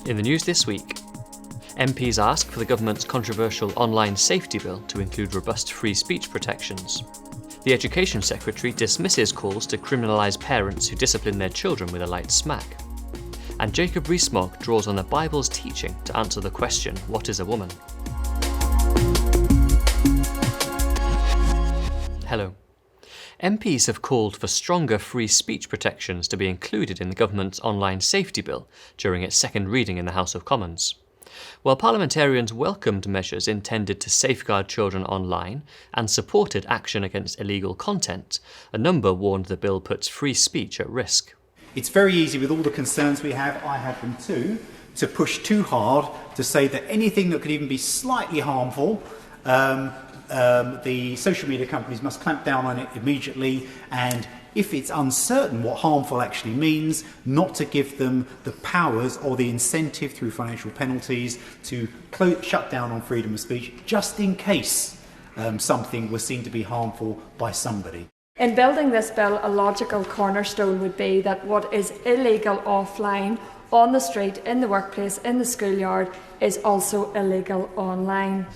In the news this week, MPs ask for the government's controversial online safety bill to include robust free speech protections. The Education Secretary dismisses calls to criminalise parents who discipline their children with a light smack. And Jacob Rees-Mogg draws on the Bible's teaching to answer the question, what is a woman? Hello. MPs have called for stronger free speech protections to be included in the government's online safety bill during its second reading in the House of Commons. While parliamentarians welcomed measures intended to safeguard children online and supported action against illegal content, a number warned the bill puts free speech at risk. It's very easy, with all the concerns we have, I have them too, to push too hard to say that anything that could even be slightly harmful, the social media companies must clamp down on it immediately, and if it's uncertain what harmful actually means, not to give them the powers or the incentive through financial penalties to shut down on freedom of speech, just in case something was seen to be harmful by somebody. In building this bill, a logical cornerstone would be that what is illegal offline, on the street, in the workplace, in the schoolyard, is also illegal online.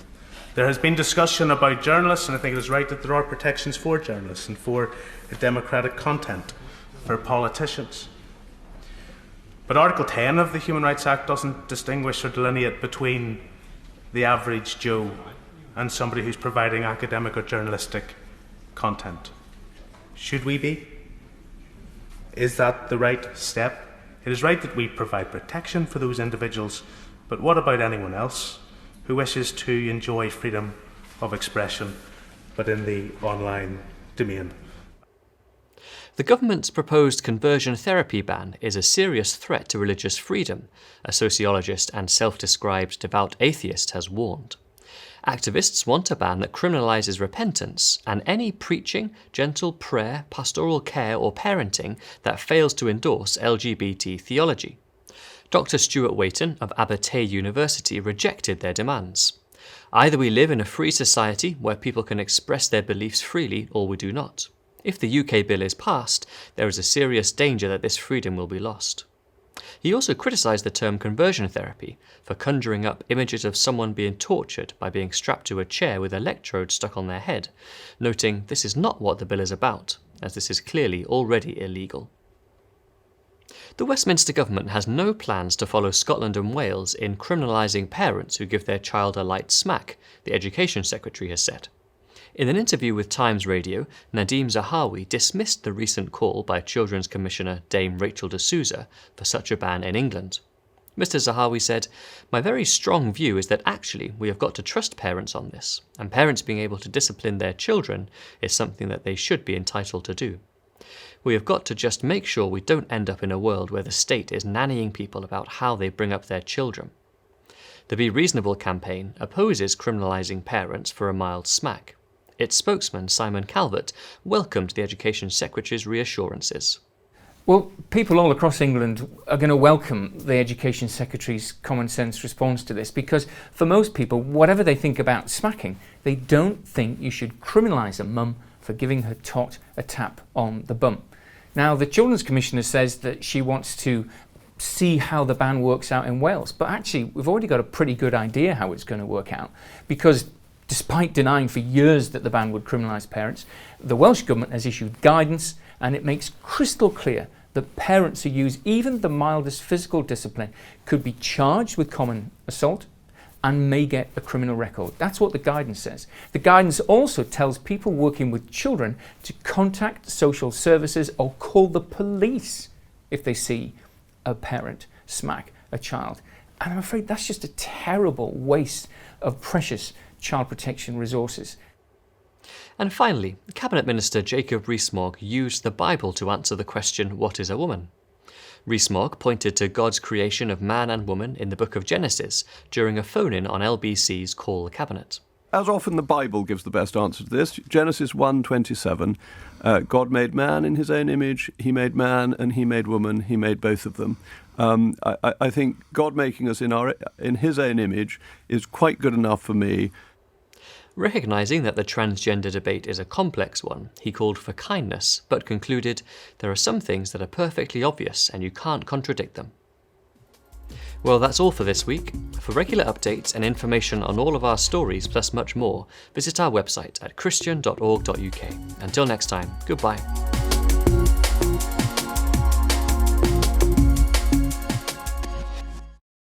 There has been discussion about journalists, and I think it is right that there are protections for journalists and for democratic content for politicians. But Article 10 of the Human Rights Act doesn't distinguish or delineate between the average Joe and somebody who's providing academic or journalistic content. Should we be? Is that the right step? It is right that we provide protection for those individuals, but what about anyone else who wishes to enjoy freedom of expression, but in the online domain? The government's proposed conversion therapy ban is a serious threat to religious freedom, a sociologist and self-described devout atheist has warned. Activists want a ban that criminalises repentance and any preaching, gentle prayer, pastoral care or parenting that fails to endorse LGBT theology. Dr. Stuart Waiton of Abertay University rejected their demands. Either we live in a free society where people can express their beliefs freely, or we do not. If the UK bill is passed, there is a serious danger that this freedom will be lost. He also criticised the term conversion therapy for conjuring up images of someone being tortured by being strapped to a chair with electrodes stuck on their head, noting this is not what the bill is about, as this is clearly already illegal. The Westminster government has no plans to follow Scotland and Wales in criminalising parents who give their child a light smack, the Education Secretary has said. In an interview with Times Radio, Nadeem Zahawi dismissed the recent call by Children's Commissioner Dame Rachel de Souza for such a ban in England. Mr Zahawi said, "My very strong view is that actually we have got to trust parents on this, and parents being able to discipline their children is something that they should be entitled to do. We have got to just make sure we don't end up in a world where the state is nannying people about how they bring up their children." The Be Reasonable campaign opposes criminalising parents for a mild smack. Its spokesman, Simon Calvert, welcomed the Education Secretary's reassurances. Well, people all across England are going to welcome the Education Secretary's common sense response to this, because for most people, whatever they think about smacking, they don't think you should criminalise a mum for giving her tot a tap on the bum. Now, the Children's Commissioner says that she wants to see how the ban works out in Wales, but actually we've already got a pretty good idea how it's going to work out, because despite denying for years that the ban would criminalise parents, the Welsh Government has issued guidance, and it makes crystal clear that parents who use even the mildest physical discipline could be charged with common assault and may get a criminal record. That's what the guidance says. The guidance also tells people working with children to contact social services or call the police if they see a parent smack a child. And I'm afraid that's just a terrible waste of precious child protection resources. And finally, Cabinet Minister Jacob Rees-Mogg used the Bible to answer the question, what is a woman? Rees-Mogg pointed to God's creation of man and woman in the book of Genesis during a phone-in on LBC's Call the Cabinet. As often, the Bible gives the best answer to this. Genesis 1:27, God made man in his own image, he made man and he made woman, he made both of them. I think God making us in his own image is quite good enough for me. Recognising that the transgender debate is a complex one, he called for kindness, but concluded there are some things that are perfectly obvious and you can't contradict them. Well, that's all for this week. For regular updates and information on all of our stories plus much more, visit our website at christian.org.uk. Until next time, goodbye.